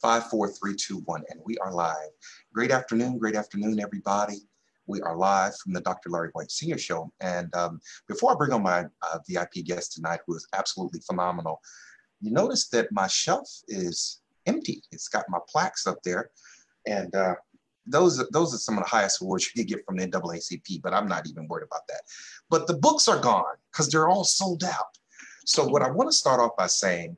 54321, and we are live. Great afternoon, everybody. We are live from the Dr. Larry White Senior Show. And before I bring on my VIP guest tonight, who is absolutely phenomenal, you notice that my shelf is empty. It's got my plaques up there. And those are some of the highest awards you can get from the NAACP, but I'm not even worried about that. But the books are gone because they're all sold out. So what I want to start off by saying,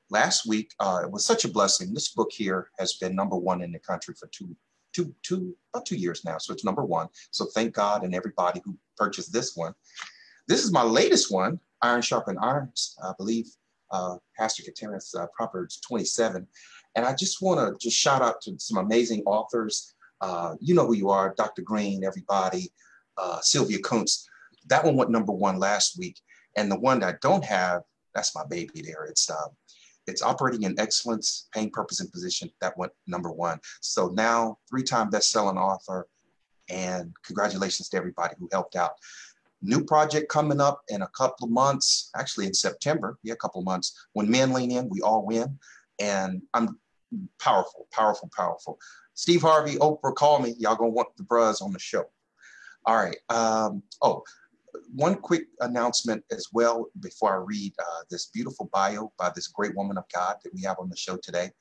last week, it was such a blessing. This book here has been #1 in the country for about 2 years now. So it's #1. So thank God and everybody who purchased this one. This is my latest one, Iron Sharpened Iron, I believe, Pastor Katerina's Proverbs 27. And I just want to just shout out to some amazing authors. You know who you are, Dr. Green, everybody, Sylvia Kuntz. That one went #1 last week. And the one that I don't have, that's my baby there. It's Operating in Excellence, Pain, Purpose, and Position. That went #1. So now, 3-time best-selling author, and congratulations to everybody who helped out. New project coming up in a couple of months, actually in September, a couple of months. When men lean in, we all win. And I'm powerful. Steve Harvey, Oprah, call me. Y'all gonna want the bros on the show. All right. One quick announcement as well before I read this beautiful bio by this great woman of God that we have on the show today.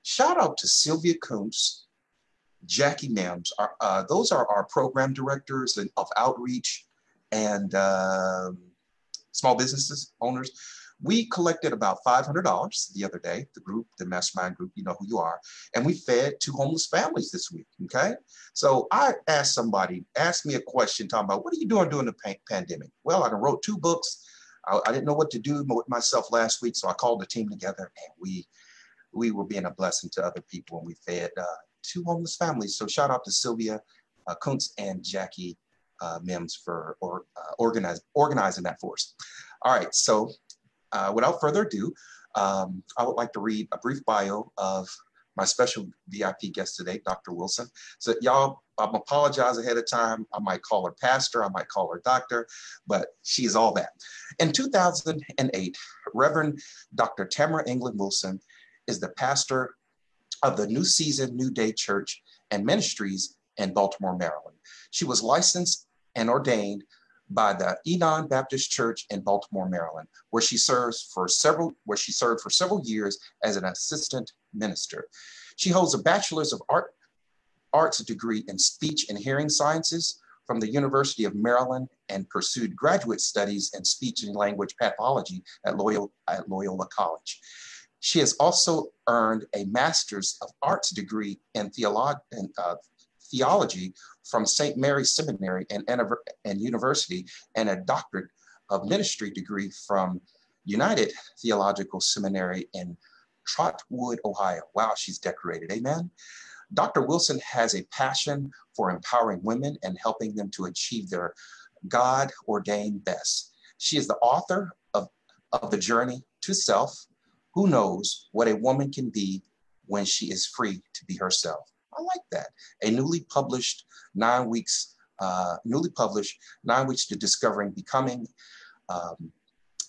Shout out to Sylvia Kuntz, Jackie Mims. Those are our program directors of outreach and small businesses owners. We collected about $500 the other day, the mastermind group, you know who you are, and we fed 2 homeless families this week, okay? So I asked me a question talking about, what are you doing during the pandemic? Well, I wrote 2 books. I didn't know what to do with myself last week, so I called the team together, and we were being a blessing to other people, and we fed 2 homeless families. So shout out to Sylvia Kuntz and Jackie Mims for organizing that for us. All right, so without further ado, I would like to read a brief bio of my special VIP guest today, Dr. Wilson. So y'all, I'm apologize ahead of time. I might call her pastor, I might call her doctor, but she is all that. In 2008, Reverend Dr. Tamara England Wilson is the pastor of the New Season New Day Church and Ministries in Baltimore, Maryland. She was licensed and ordained by the Enon Baptist Church in Baltimore, Maryland, where she served for several years as an assistant minister. She holds a bachelor's of arts degree in speech and hearing sciences from the University of Maryland and pursued graduate studies in speech and language pathology at Loyola College. She has also earned a master's of arts degree in theology from St. Mary's Seminary and University, and a doctorate of ministry degree from United Theological Seminary in Trotwood, Ohio. Wow, she's decorated, amen. Dr. Wilson has a passion for empowering women and helping them to achieve their God-ordained best. She is the author of The Journey to Self. Who knows what a woman can be when she is free to be herself? I like that. A newly published 9 weeks to discovering, becoming,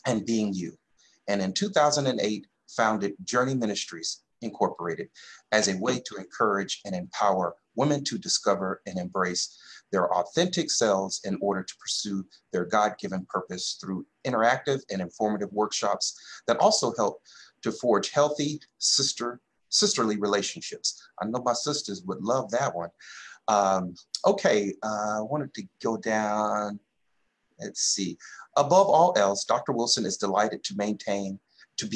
and being you. And in 2008, founded Journey Ministries Incorporated as a way to encourage and empower women to discover and embrace their authentic selves in order to pursue their God-given purpose through interactive and informative workshops that also help to forge healthy sisterly relationships. I know my sisters would love that one. Okay, I wanted to go down. Let's see. Above all else, Dr. Wilson is delighted to be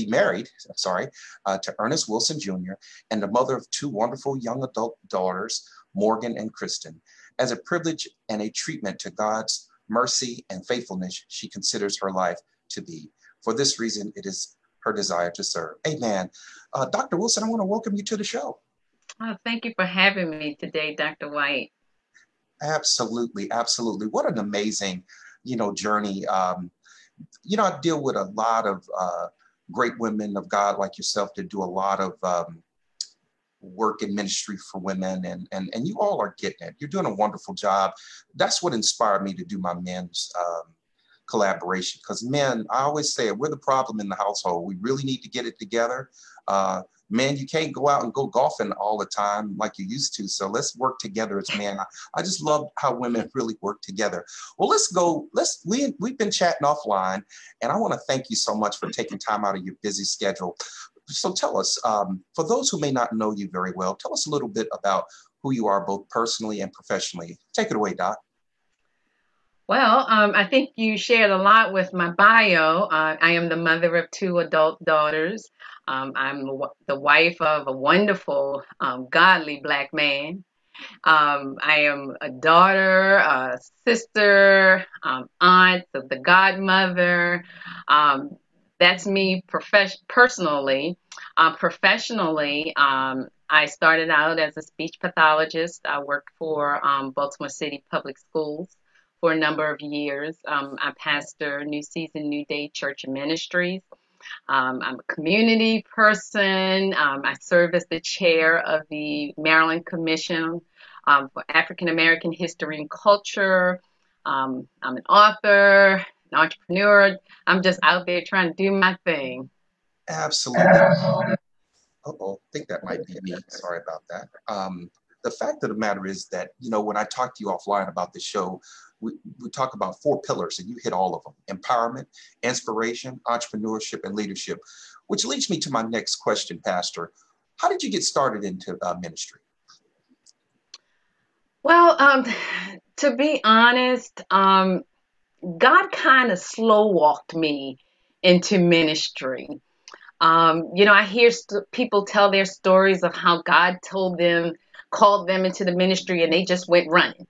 married, to Ernest Wilson Jr. and the mother of 2 wonderful young adult daughters, Morgan and Kristen. As a privilege and a treatment to God's mercy and faithfulness, she considers her life to be. For this reason, it is her desire to serve. Amen. Dr. Wilson, I want to welcome you to the show. Oh, thank you for having me today, Dr. White. Absolutely. What an amazing, journey. I deal with a lot of great women of God like yourself that do a lot of work in ministry for women, and you all are getting it. You're doing a wonderful job. That's what inspired me to do my men's collaboration, because men, I always say it, we're the problem in the household. We really need to get it together. man, you can't go out and go golfing all the time like you used to. So let's work together as men. I just love how women really work together. Well, we've been chatting offline, and I want to thank you so much for taking time out of your busy schedule. So tell us, for those who may not know you very well, tell us a little bit about who you are, both personally and professionally. Take it away, Doc. Well, I think you shared a lot with my bio. I am the mother of two adult daughters. I'm the wife of a wonderful, godly Black man. I am a daughter, a sister, aunt, the godmother. Um, that's me personally. Professionally, I started out as a speech pathologist. I worked for Baltimore City Public Schools for a number of years. I pastor New Season, New Day Church Ministries. I'm a community person. I serve as the chair of the Maryland Commission for African American History and Culture. I'm an author, an entrepreneur. I'm just out there trying to do my thing. Absolutely. Uh-oh, I think that might be me. Sorry about that. The fact of the matter is that, when I talked to you offline about the show, we talk about four pillars and you hit all of them: empowerment, inspiration, entrepreneurship, and leadership, which leads me to my next question, Pastor. How did you get started into ministry? Well, to be honest, God kind of slow walked me into ministry. I hear people tell their stories of how God called them into the ministry and they just went running.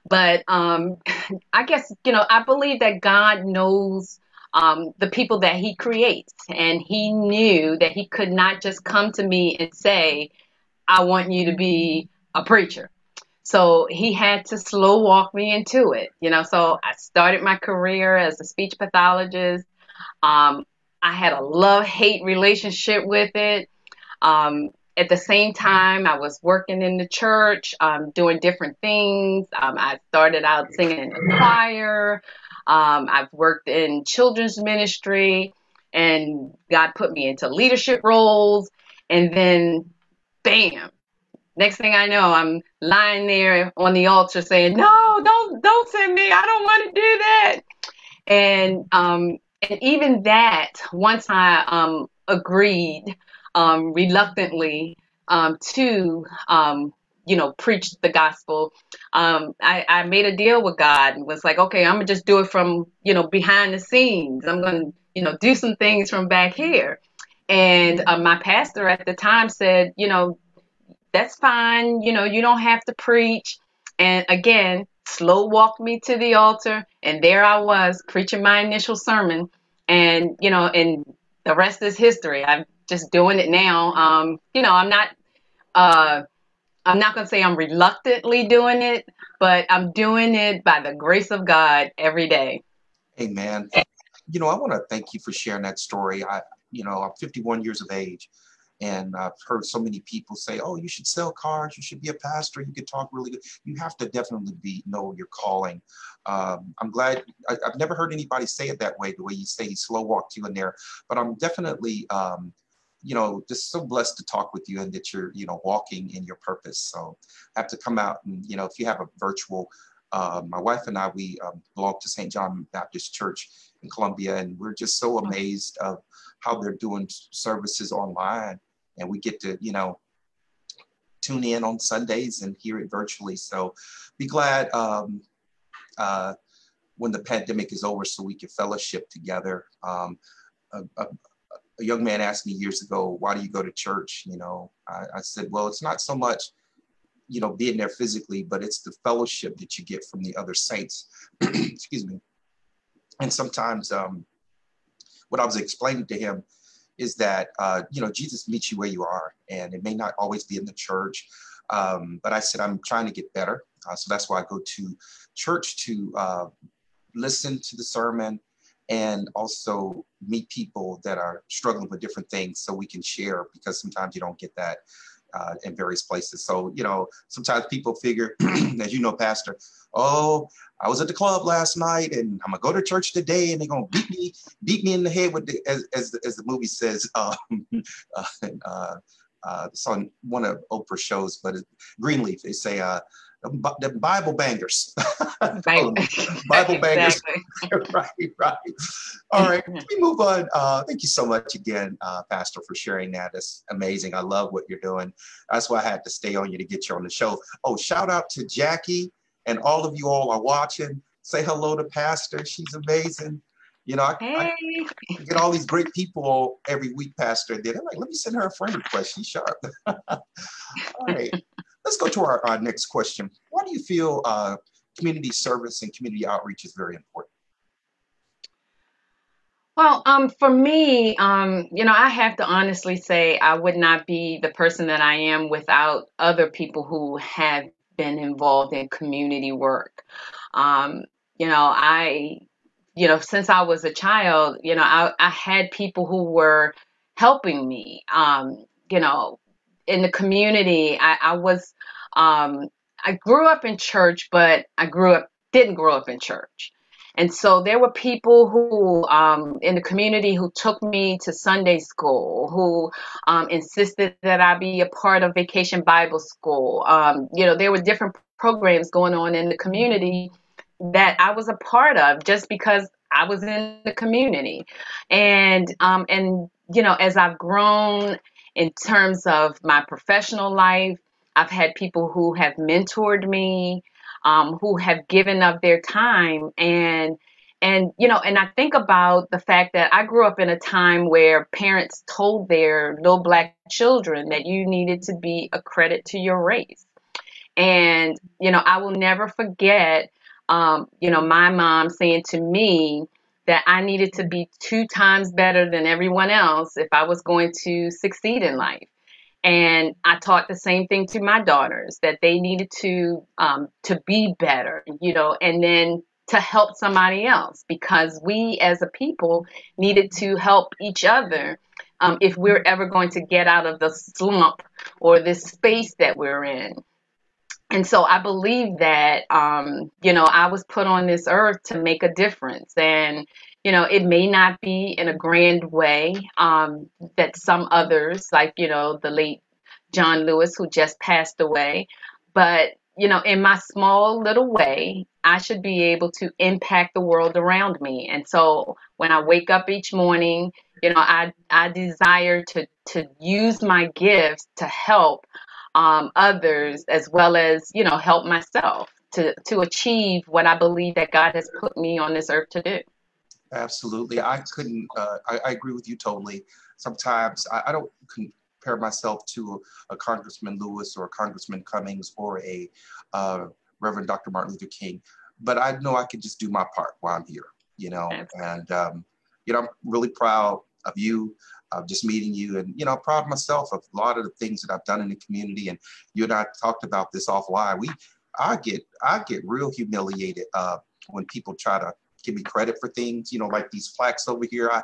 But I guess, I believe that God knows the people that he creates. And he knew that he could not just come to me and say, I want you to be a preacher. So he had to slow walk me into it. So I started my career as a speech pathologist. Um, I had a love-hate relationship with it. At the same time, I was working in the church, doing different things. I started out singing in the choir. I've worked in children's ministry, and God put me into leadership roles. And then, bam! Next thing I know, I'm lying there on the altar saying, "No, don't send me. I don't want to do that." And even that, once I agreed reluctantly to preach the gospel, I made a deal with God and was like, okay, I'm gonna just do it from behind the scenes. I'm gonna do some things from back here. And my pastor at the time said, that's fine. You don't have to preach. And again, slow walked me to the altar. And there I was preaching my initial sermon. And the rest is history. I'm just doing it now. Uh, I'm not going to say I'm reluctantly doing it, but I'm doing it by the grace of God every day. Amen. I want to thank you for sharing that story. I'm 51 years of age, and I've heard so many people say, "Oh, you should sell cars. You should be a pastor. You could talk really good." You have to definitely know your calling. I'm glad. I've never heard anybody say it that way, the way you say he slow walked you in there. But I'm definitely, just so blessed to talk with you and that you're, walking in your purpose. So I have to come out and, if you have a virtual. My wife and I, we belong to St. John Baptist Church in Columbia, and we're just so amazed of how they're doing services online, and we get to, tune in on Sundays and hear it virtually. So be glad when the pandemic is over so we can fellowship together. A young man asked me years ago, why do you go to church? I said, well, it's not so much being there physically, but it's the fellowship that you get from the other saints. Excuse me. And sometimes what I was explaining to him is that, Jesus meets you where you are, and it may not always be in the church. But I said, I'm trying to get better. So that's why I go to church to listen to the sermon and also meet people that are struggling with different things so we can share, because sometimes you don't get that in various places. So, sometimes people figure, as you know, Pastor, oh, I was at the club last night and I'm gonna go to church today and they're gonna beat me in the head with as the movie says. It's on one of Oprah's shows, but Greenleaf, they say the Bible bangers. Right. Bible bangers. Exactly. Right, right. All right, let me move on. Thank you so much again, Pastor, for sharing that. That's amazing. I love what you're doing. That's why I had to stay on you to get you on the show. Oh, shout out to Jackie and all of you all are watching. Say hello to Pastor. She's amazing. I Hey. get all these great people every week, Pastor. And then I'm like, let me send her a friend request. She's sharp. All right. Let's go to our next question. Why do you feel community service and community outreach is very important? Well, for me, I have to honestly say I would not be the person that I am without other people who have been involved in community work. Um, I, since I was a child, I had people who were helping me, in the community. I grew up in church, but didn't grow up in church. And so there were people who, in the community, who took me to Sunday school, who insisted that I be a part of Vacation Bible School. There were different programs going on in the community that I was a part of just because I was in the community. And as I've grown in terms of my professional life, I've had people who have mentored me, who have given up their time. And I think about the fact that I grew up in a time where parents told their little Black children that you needed to be a credit to your race. And, I will never forget, my mom saying to me that I needed to be 2 times better than everyone else if I was going to succeed in life. And I taught the same thing to my daughters, that they needed to be better, and then to help somebody else, because we as a people needed to help each other, if we're ever going to get out of the slump or this space that we're in. And so I believe that, I was put on this earth to make a difference. And, it may not be in a grand way, that some others, like, the late John Lewis, who just passed away. But, in my small little way, I should be able to impact the world around me. And so when I wake up each morning, I desire to use my gifts to help others, as well as, help myself to achieve what I believe that God has put me on this earth to do. Absolutely. I couldn't, I agree with you totally. Sometimes I don't compare myself to a Congressman Lewis or a Congressman Cummings or a Reverend Dr. Martin Luther King, but I know I can just do my part while I'm here, and, I'm really proud of you, of just meeting you, and, proud of myself of a lot of the things that I've done in the community. And you and I talked about this offline. I get real humiliated when people try to give me credit for things, like these plaques over here. I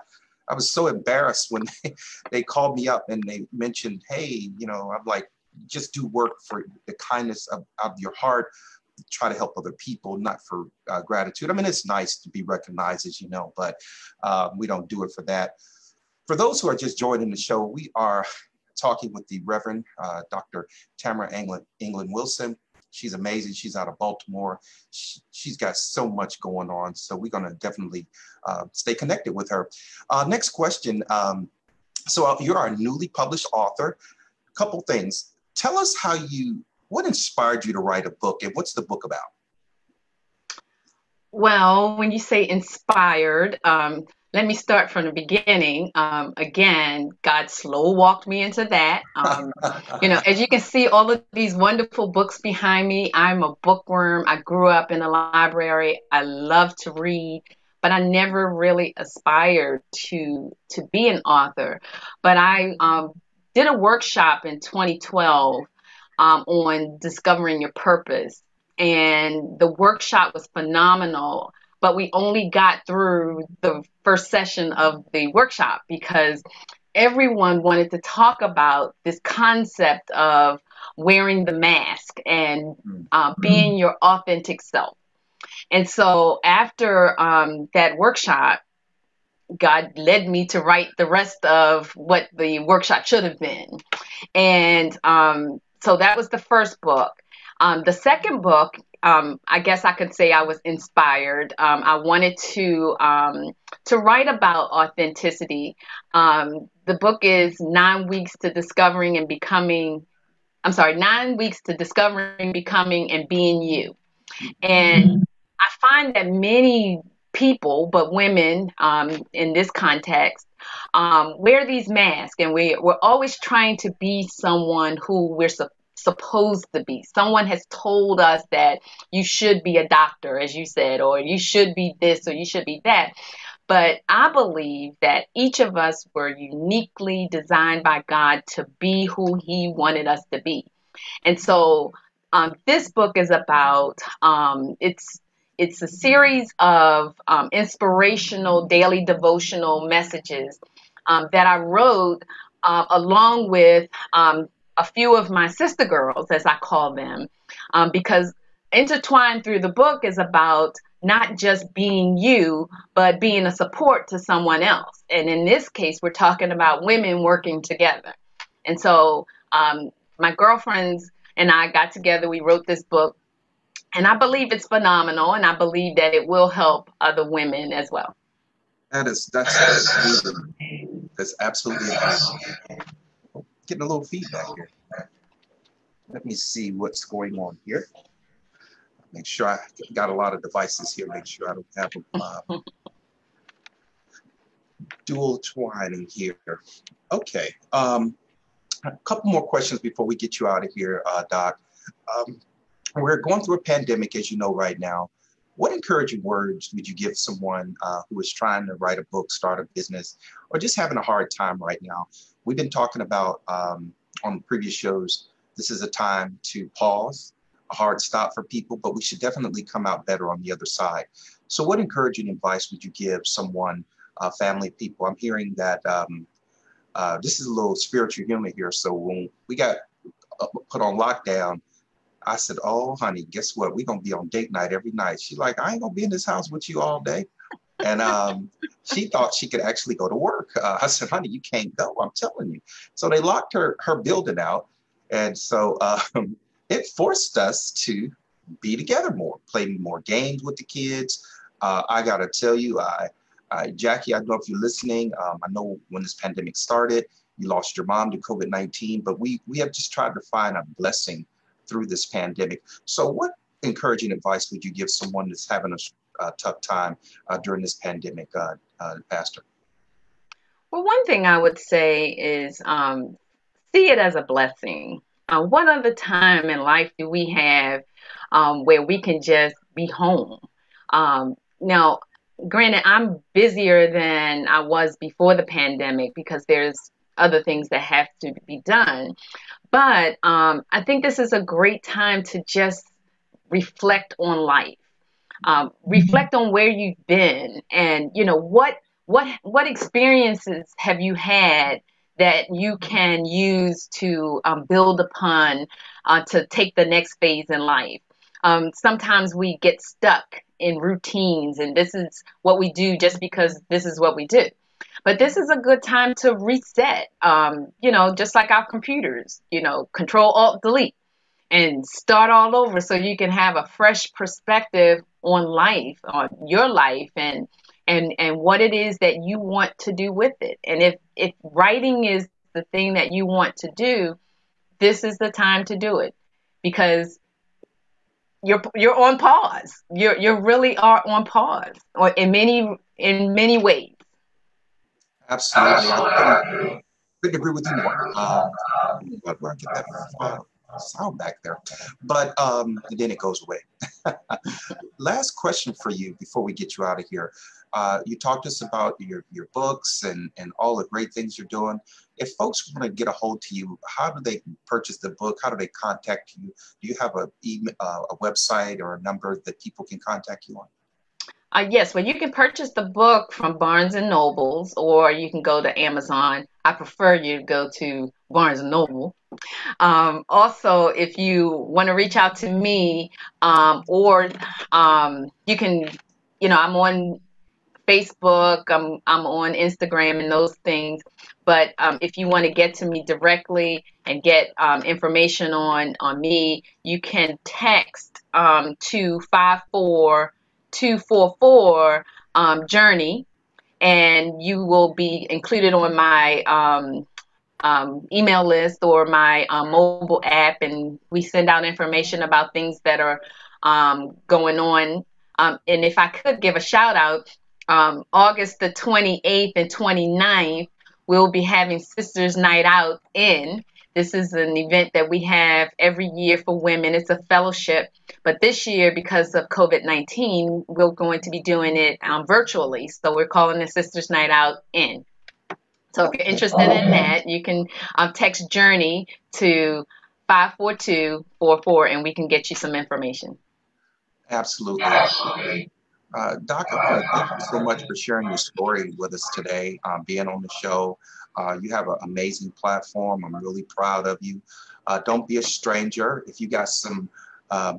was so embarrassed when they called me up and they mentioned, hey, I'm like, just do work for the kindness of your heart, try to help other people, not for gratitude. I mean, it's nice to be recognized, as you know, but we don't do it for that. For those who are just joining the show, we are talking with the Reverend Dr. Tamara England Wilson. She's amazing. She's out of Baltimore. She's got so much going on. So we're going to definitely stay connected with her. Next question. So you're a newly published author. A couple things. Tell us what inspired you to write a book, and what's the book about? Well, when you say inspired, let me start from the beginning. Again, God slow walked me into that. As you can see, all of these wonderful books behind me, I'm a bookworm. I grew up in a library. I love to read, but I never really aspired to be an author. But I did a workshop in 2012 on discovering your purpose. And the workshop was phenomenal, but we only got through the first session of the workshop because everyone wanted to talk about this concept of wearing the mask and being your authentic self. And so after that workshop, God led me to write the rest of what the workshop should have been. And so that was the first book. The second book, I guess I could say I was inspired. I wanted to write about authenticity. The book is 9 weeks to discovering and becoming. I'm sorry, 9 weeks to discovering, becoming, and being you. And I find that many people, but women in this context, wear these masks, and we're always trying to be someone who we're supposed to be. Someone has told us that you should be a doctor, as you said, or you should be this, or you should be that. But I believe that each of us were uniquely designed by God to be who He wanted us to be. And so this book is about it's a series of inspirational daily devotional messages that I wrote along with a few of my sister girls, as I call them, because intertwined through the book is about not just being you, but being a support to someone else. And in this case, we're talking about women working together. And so my girlfriends and I got together, we wrote this book, and I believe it's phenomenal, and I believe that it will help other women as well. That's amazing. That's absolutely amazing. Getting a little feedback here. Let me see what's going on here. Make sure I got a lot of devices here. Make sure I don't have a dual twining here. Okay. A couple more questions before we get you out of here, Doc. We're going through a pandemic, as you know, right now. What encouraging words would you give someone who is trying to write a book, start a business, or just having a hard time right now? We've been talking about on previous shows, this is a time to pause, a hard stop for people, but we should definitely come out better on the other side. So what encouraging advice would you give someone, family, people? I'm hearing that this is a little spiritual humor here. So when we got put on lockdown, I said, oh, honey, guess what? We're going to be on date night every night. She's like, I ain't going to be in this house with you all day. And she thought she could actually go to work. I said, honey, you can't go. I'm telling you. So they locked her building out. And so it forced us to be together more, play more games with the kids. I got to tell you, Jackie, I don't know if you're listening. I know when this pandemic started, you lost your mom to COVID-19, but we have just tried to find a blessing through this pandemic. So what encouraging advice would you give someone that's having a tough time during this pandemic, Pastor? Well, one thing I would say is see it as a blessing. What other time in life do we have where we can just be home? Now, granted, I'm busier than I was before the pandemic because there's other things that have to be done. But I think this is a great time to just reflect on life, reflect on where you've been, and what experiences have you had that you can use to build upon to take the next phase in life. Sometimes we get stuck in routines, and this is what we do just because this is what we do. But this is a good time to reset, just like our computers, Control, Alt, Delete, and start all over so you can have a fresh perspective on life, on your life, and what it is that you want to do with it. And if writing is the thing that you want to do, this is the time to do it because you're on pause. You really are on pause, or in many ways. Absolutely. I couldn't agree with you more. Where I get that sound back there? But and then it goes away. Last question for you before we get you out of here. You talked to us about your books and all the great things you're doing. If folks want to get a hold to you, how do they purchase the book? How do they contact you? Do you have a website or a number that people can contact you on? Yes, well, you can purchase the book from Barnes and Nobles, or you can go to Amazon. I prefer you to go to Barnes and Noble. Also, if you want to reach out to me, or you can, I'm on Facebook, I'm on Instagram and those things. But if you want to get to me directly and get information on me, you can text to 54244 Journey, and you will be included on my email list or my mobile app, and we send out information about things that are going on. And if I could give a shout out, August the 28th and 29th, we'll be having Sisters Night Out in. This is an event that we have every year for women. It's a fellowship, but this year, because of COVID-19, we're going to be doing it virtually. So we're calling it Sisters Night Out in. So if you're interested in that, you can text Journey to 54244 and we can get you some information. Absolutely. Doc, I want to thank you so much for sharing your story with us today, being on the show. You have an amazing platform. I'm really proud of you. Don't be a stranger. If you got some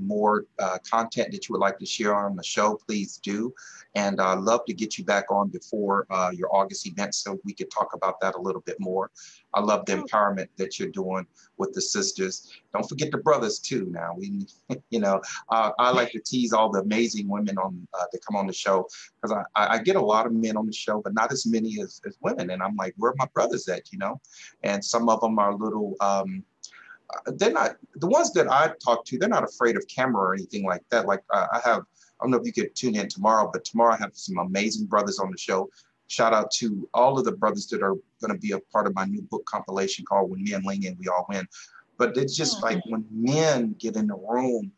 more content that you would like to share on the show, please do. And I'd love to get you back on before your August event so we could talk about that a little bit more. I love the empowerment that you're doing with the sisters. Don't forget the brothers too. Now I like to tease all the amazing women on that come on the show, because I get a lot of men on the show, but not as many as women. And I'm like, where are my brothers at? And some of them are a little. They're not the ones that I talk to. They're not afraid of camera or anything like that. Like I don't know if you could tune in tomorrow, but tomorrow I have some amazing brothers on the show. Shout out to all of the brothers that are going to be a part of my new book compilation called When Men Lean In, We All Win. But it's just like when men get in the room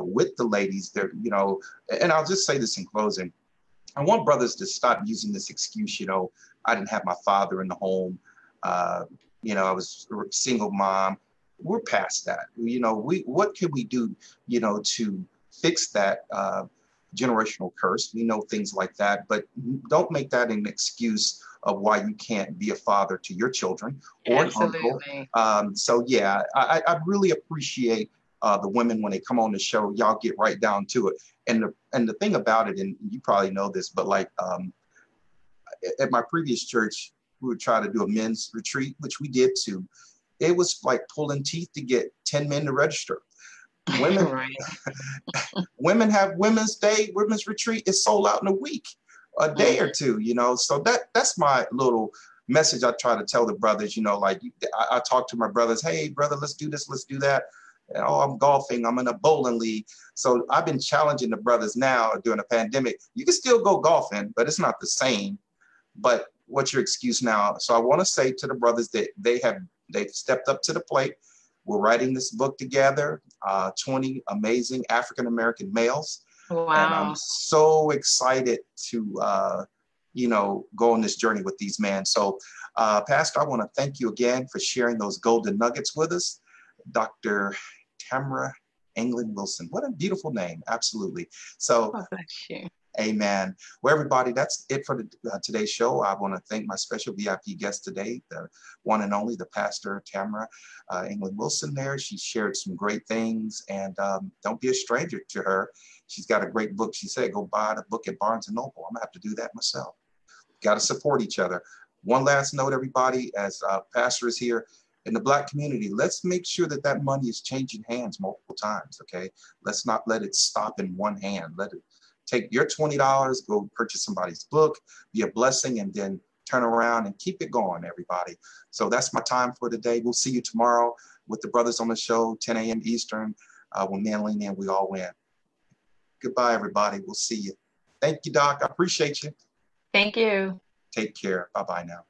with the ladies, and I'll just say this in closing. I want brothers to stop using this excuse, I didn't have my father in the home. I was a single mom. We're past that. What can we do, to fix that generational curse? We know things like that, but don't make that an excuse of why you can't be a father to your children or an uncle. So yeah, I really appreciate the women when they come on the show. Y'all get right down to it. And the thing about it, and you probably know this, but like at my previous church, we would try to do a men's retreat, which we did too. It was like pulling teeth to get 10 men to register. Women, women have women's day, women's retreat is sold out in a week, a day or two, So that's my little message I try to tell the brothers, I talk to my brothers, hey brother, let's do this, let's do that. Oh, I'm golfing, I'm in a bowling league. So I've been challenging the brothers now during the pandemic. You can still go golfing, but it's not the same. But what's your excuse now? So I want to say to the brothers that they've stepped up to the plate. We're writing this book together, 20 amazing African-American males. Wow. And I'm so excited to, go on this journey with these men. So, Pastor, I want to thank you again for sharing those golden nuggets with us. Dr. Tamara England Wilson. What a beautiful name. Absolutely. So, oh, bless you. Amen. Well, everybody, that's it for today's show. I want to thank my special VIP guest today, the one and only, the pastor, Tamara England Wilson there. She shared some great things, and don't be a stranger to her. She's got a great book. She said, go buy the book at Barnes & Noble. I'm going to have to do that myself. Got to support each other. One last note, everybody, as pastor is here, in the Black community, let's make sure that money is changing hands multiple times, okay? Let's not let it stop in one hand. Let it take your $20, go purchase somebody's book, be a blessing, and then turn around and keep it going, everybody. So that's my time for today. We'll see you tomorrow with the brothers on the show, 10 a.m. Eastern. When men lean in, we all win. Goodbye, everybody. We'll see you. Thank you, Doc. I appreciate you. Thank you. Take care. Bye-bye now.